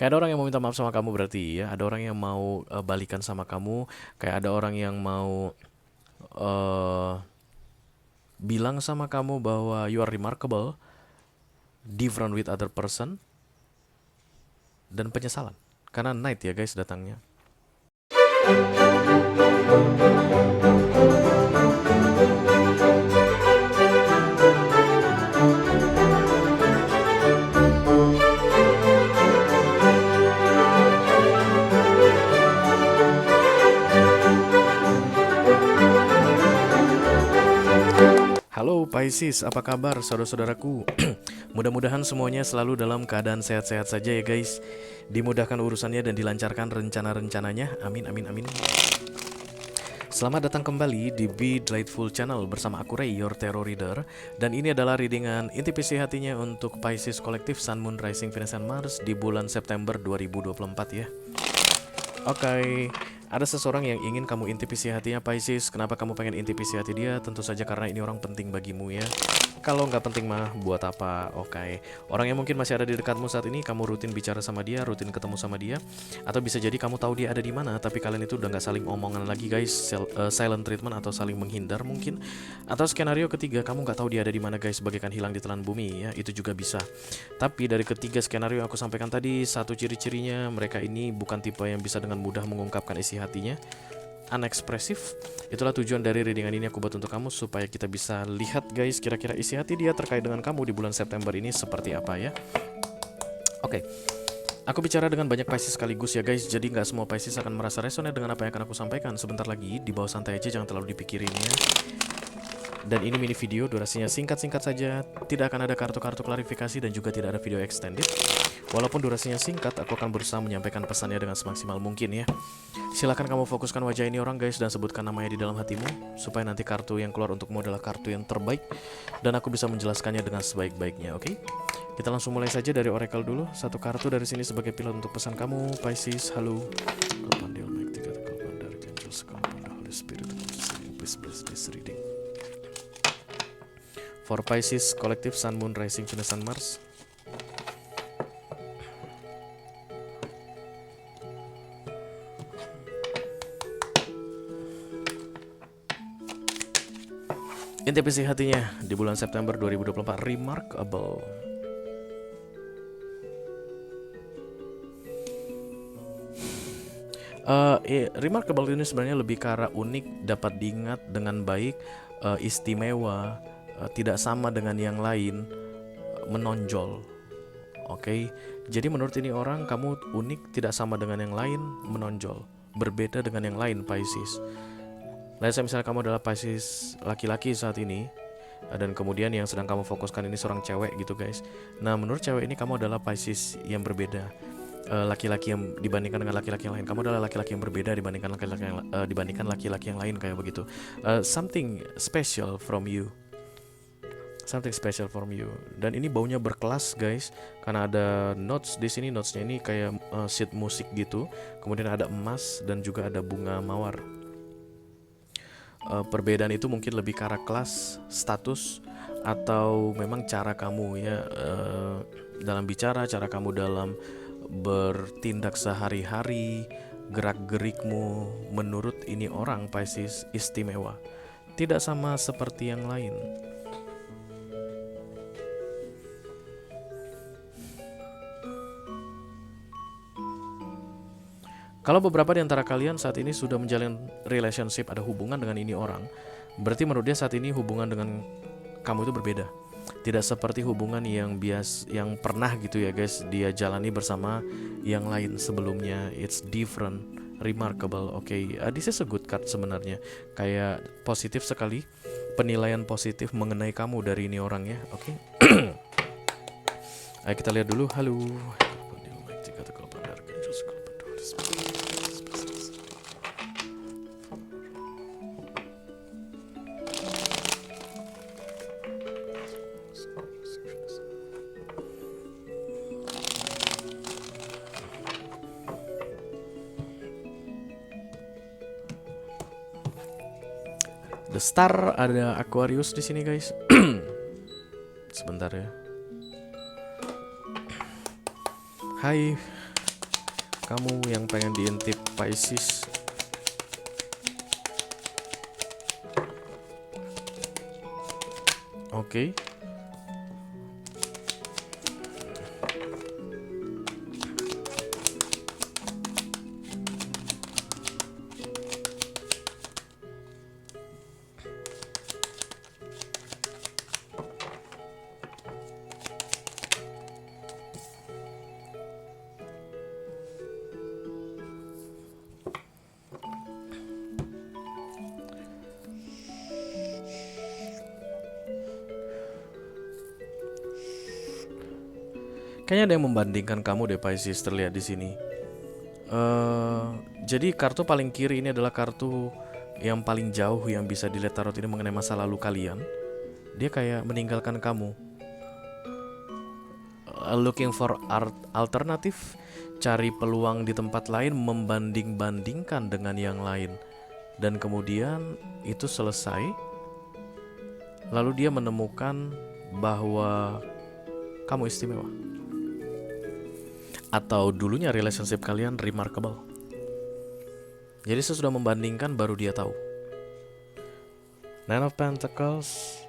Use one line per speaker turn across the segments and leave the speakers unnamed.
Kayak ada orang yang mau minta maaf sama kamu berarti ya, ada orang yang mau balikan sama kamu, kayak ada orang yang mau eh bilang sama kamu bahwa you are remarkable, different with other person, dan penyesalan. Karena night ya guys datangnya. Halo Pisces, apa kabar saudara-saudaraku? Mudah-mudahan semuanya selalu dalam keadaan sehat-sehat saja ya guys. Dimudahkan urusannya dan dilancarkan rencana-rencananya. Amin, amin, amin. Selamat datang kembali di Be Delightful Channel bersama aku Ray, your tarot reader. Dan ini adalah readingan inti PC hatinya untuk Pisces Kolektif Sun, Moon, Rising, Venus, dan Mars di bulan September 2024 ya. Oke, ada seseorang yang ingin kamu intipisi hatinya Pisces. Kenapa kamu pengen intipisi hati dia? Tentu saja karena ini orang penting bagimu ya. Kalau nggak penting mah buat apa? Oke, orang yang mungkin masih ada di dekatmu saat ini, kamu rutin bicara sama dia, rutin ketemu sama dia, atau bisa jadi kamu tahu dia ada di mana, tapi kalian itu udah nggak saling omongan lagi guys, silent treatment atau saling menghindar mungkin. Atau skenario ketiga, kamu nggak tahu dia ada di mana guys, bagaikan hilang di telan bumi ya, itu juga bisa. Tapi dari ketiga skenario yang aku sampaikan tadi, satu ciri-cirinya mereka ini bukan tipe yang bisa dengan mudah mengungkapkan isi hatinya, unekspresif. Itulah tujuan dari readingan ini aku buat untuk kamu, supaya kita bisa lihat guys kira-kira isi hati dia terkait dengan kamu di bulan September ini seperti apa ya. Oke, aku bicara dengan banyak Pisces sekaligus ya guys, jadi nggak semua Pisces akan merasa resonate dengan apa yang akan aku sampaikan. Sebentar lagi, di bawah santai aja, jangan terlalu dipikirin ya. Dan ini mini video, durasinya singkat-singkat saja, tidak akan ada kartu-kartu klarifikasi dan juga tidak ada video extended. Walaupun durasinya singkat, aku akan berusaha menyampaikan pesannya dengan semaksimal mungkin ya. Silahkan kamu fokuskan wajah ini orang guys dan sebutkan namanya di dalam hatimu, supaya nanti kartu yang keluar untukmu adalah kartu yang terbaik dan aku bisa menjelaskannya dengan sebaik-baiknya, oke? Kita langsung mulai saja dari oracle dulu. Satu kartu dari sini sebagai pilot untuk pesan kamu, Pisces. Halo. For Pisces Collective Sun, Moon, Rising, Venus, and Mars. Intipisi hatinya di bulan September 2024, remarkable. Remarkable ini sebenarnya lebih ke arah unik, dapat diingat dengan baik, istimewa, tidak sama dengan yang lain, menonjol. Oke, jadi menurut ini orang kamu unik, tidak sama dengan yang lain, menonjol, berbeda dengan yang lain Pisces. Let's say misalnya kamu adalah Pisces laki-laki saat ini, dan kemudian yang sedang kamu fokuskan ini seorang cewek gitu guys. Nah menurut cewek ini kamu adalah Pisces yang berbeda, laki-laki yang dibandingkan dengan laki-laki yang lain. Kamu adalah laki-laki yang berbeda dibandingkan laki-laki yang lain kayak begitu. Something special from you. Something special from you. Dan ini baunya berkelas guys, karena ada notes di sini. Notesnya ini kayak sheet musik gitu. Kemudian ada emas dan juga ada bunga mawar. Perbedaan itu mungkin lebih ke arah kelas, status, atau memang cara kamu ya, dalam bicara, cara kamu dalam bertindak sehari-hari, gerak-gerikmu menurut ini orang Pisces istimewa, tidak sama seperti yang lain. Kalau beberapa di antara kalian saat ini sudah menjalin relationship, ada hubungan dengan ini orang, berarti menurut dia saat ini hubungan dengan kamu itu berbeda. Tidak seperti hubungan yang yang pernah gitu ya guys dia jalani bersama yang lain sebelumnya. It's different, remarkable. Oke, this is a good card sebenarnya. Kayak positif sekali, penilaian positif mengenai kamu dari ini orang ya. Oke. Ayo kita lihat dulu. Halo. The Star, ada Aquarius di sini guys. Sebentar ya. Hai kamu yang pengen diintip Pisces. Oke. Kayaknya ada yang membandingkan kamu deh Pisces, terlihat di sini. Jadi kartu paling kiri ini adalah kartu yang paling jauh yang bisa dilihat tarot ini mengenai masa lalu kalian. Dia kayak meninggalkan kamu. Looking for alternatif, cari peluang di tempat lain, membanding-bandingkan dengan yang lain. Dan kemudian itu selesai. Lalu dia menemukan bahwa kamu istimewa. Atau dulunya relationship kalian remarkable. Jadi sesudah membandingkan baru dia tahu. Nine of Pentacles,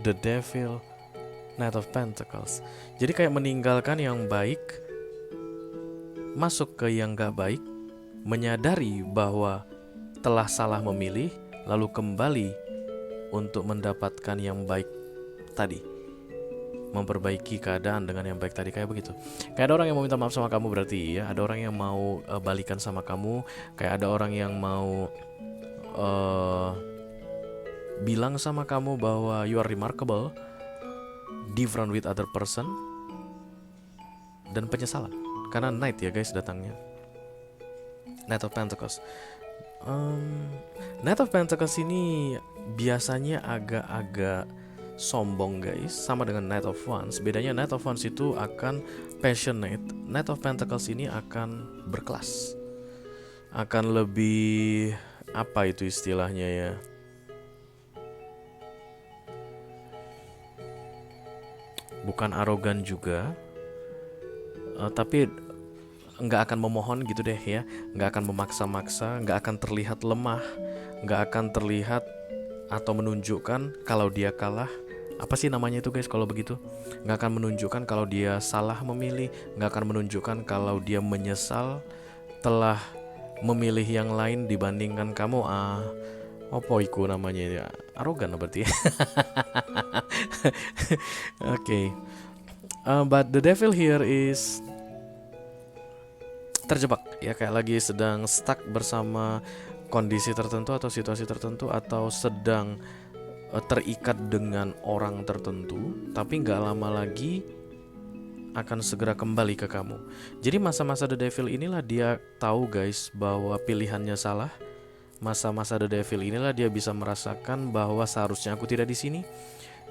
The Devil, Knight of Pentacles. Jadi kayak meninggalkan yang baik, masuk ke yang gak baik, menyadari bahwa telah salah memilih, lalu kembali untuk mendapatkan yang baik tadi, memperbaiki keadaan dengan yang baik tadi, kayak begitu. Kayak ada orang yang mau minta maaf sama kamu berarti ya, ada orang yang mau balikan sama kamu, kayak ada orang yang mau bilang sama kamu bahwa you are remarkable, different with other person, dan penyesalan karena Knight ya guys datangnya. Knight of Pentacles. Knight of Pentacles ini biasanya agak-agak sombong guys, sama dengan Knight of Wands. Bedanya Knight of Wands itu akan passionate, Knight of Pentacles ini akan berkelas, akan lebih apa itu istilahnya ya, bukan arogan juga, tapi nggak akan memohon gitu deh ya, nggak akan memaksa-maksa, nggak akan terlihat lemah, nggak akan terlihat atau menunjukkan kalau dia kalah. Apa sih namanya itu guys kalau begitu? Nggak akan menunjukkan kalau dia salah memilih, nggak akan menunjukkan kalau dia menyesal telah memilih yang lain dibandingkan kamu. Apa iku namanya ya? Arogan berarti ya. Oke. But the devil here is terjebak ya, kayak lagi sedang stuck bersama kondisi tertentu atau situasi tertentu, atau sedang terikat dengan orang tertentu, tapi nggak lama lagi akan segera kembali ke kamu. Jadi masa-masa the devil inilah dia tahu guys bahwa pilihannya salah. Masa-masa the devil inilah dia bisa merasakan bahwa seharusnya aku tidak di sini.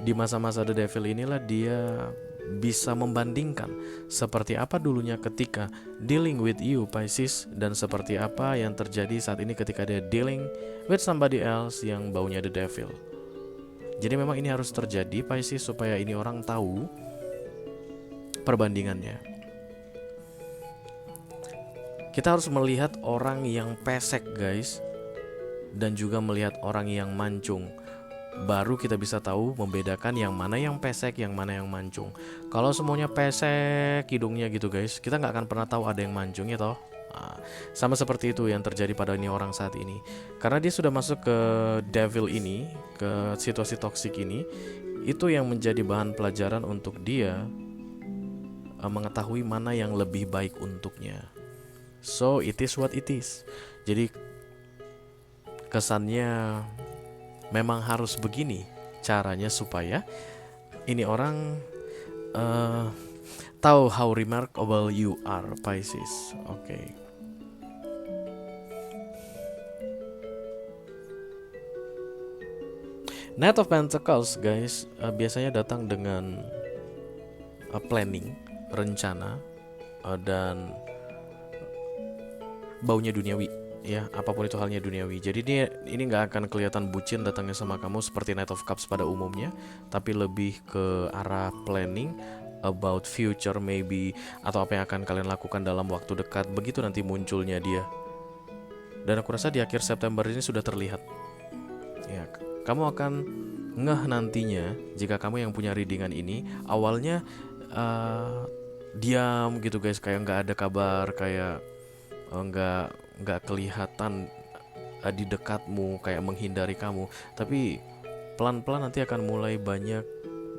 Di masa-masa the devil inilah dia bisa membandingkan seperti apa dulunya ketika dealing with you Pisces, dan seperti apa yang terjadi saat ini ketika dia dealing with somebody else yang baunya the devil. Jadi memang ini harus terjadi Pisces supaya ini orang tahu perbandingannya. Kita harus melihat orang yang pesek guys, dan juga melihat orang yang mancung. Baru kita bisa tahu membedakan yang mana yang pesek, yang mana yang mancung. Kalau semuanya pesek hidungnya gitu guys, kita nggak akan pernah tahu ada yang mancung ya toh. Sama seperti itu yang terjadi pada ini orang saat ini. Karena dia sudah masuk ke devil ini, ke situasi toksik ini, itu yang menjadi bahan pelajaran untuk dia mengetahui mana yang lebih baik untuknya. So it is what it is. Jadi kesannya memang harus begini caranya supaya ini orang tahu how remarkable you are Pisces. Oke. Knight of Pentacles guys biasanya datang dengan planning, rencana, dan baunya duniawi ya, apapun itu halnya duniawi. Jadi dia ini nggak akan kelihatan bucin datangnya sama kamu seperti Knight of Cups pada umumnya, tapi lebih ke arah planning, about future maybe, atau apa yang akan kalian lakukan dalam waktu dekat. Begitu nanti munculnya dia. Dan aku rasa di akhir September ini sudah terlihat. Ya, kamu akan ngeh nantinya jika kamu yang punya readingan ini awalnya diam gitu guys, kayak nggak ada kabar, kayak nggak kelihatan di dekatmu, kayak menghindari kamu. Tapi pelan-pelan nanti akan mulai banyak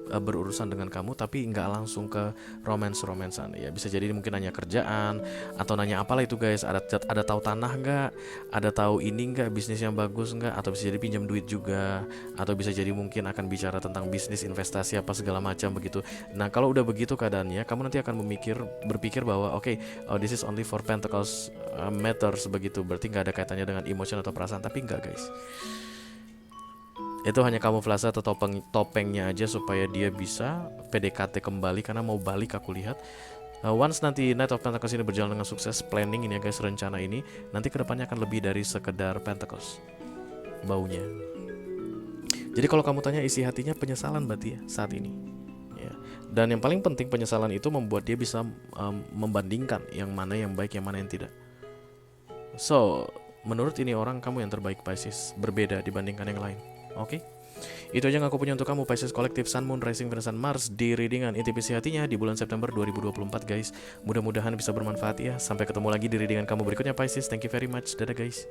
berurusan dengan kamu, tapi nggak langsung ke romansan ya. Bisa jadi mungkin nanya kerjaan atau nanya apalah itu guys, ada tahu tanah nggak, ada tahu ini nggak, bisnis yang bagus nggak, atau bisa jadi pinjam duit juga, atau bisa jadi mungkin akan bicara tentang bisnis investasi apa segala macam begitu. Nah kalau udah begitu keadaannya, kamu nanti akan berpikir bahwa oke, this is only for Pentacles matters begitu, berarti nggak ada kaitannya dengan emotion atau perasaan. Tapi enggak guys, itu hanya kamuflase atau topengnya aja supaya dia bisa PDKT kembali, karena mau balik aku lihat. Once nanti Knight of Pentacles ini berjalan dengan sukses, planning ini ya guys, rencana ini nanti kedepannya akan lebih dari sekedar Pentacles baunya. Jadi kalau kamu tanya isi hatinya, penyesalan berarti ya saat ini ya. Dan yang paling penting, penyesalan itu membuat dia bisa membandingkan yang mana yang baik, yang mana yang tidak. So menurut ini orang, kamu yang terbaik Pisces, berbeda dibandingkan yang lain. Oke, itu aja yang aku punya untuk kamu Pisces Kolektif Sun, Moon, Rising, Venus, dan Mars di readingan intuisi hatinya di bulan September 2024 guys. Mudah-mudahan bisa bermanfaat ya. Sampai ketemu lagi di readingan kamu berikutnya Pisces. Thank you very much. Dadah guys.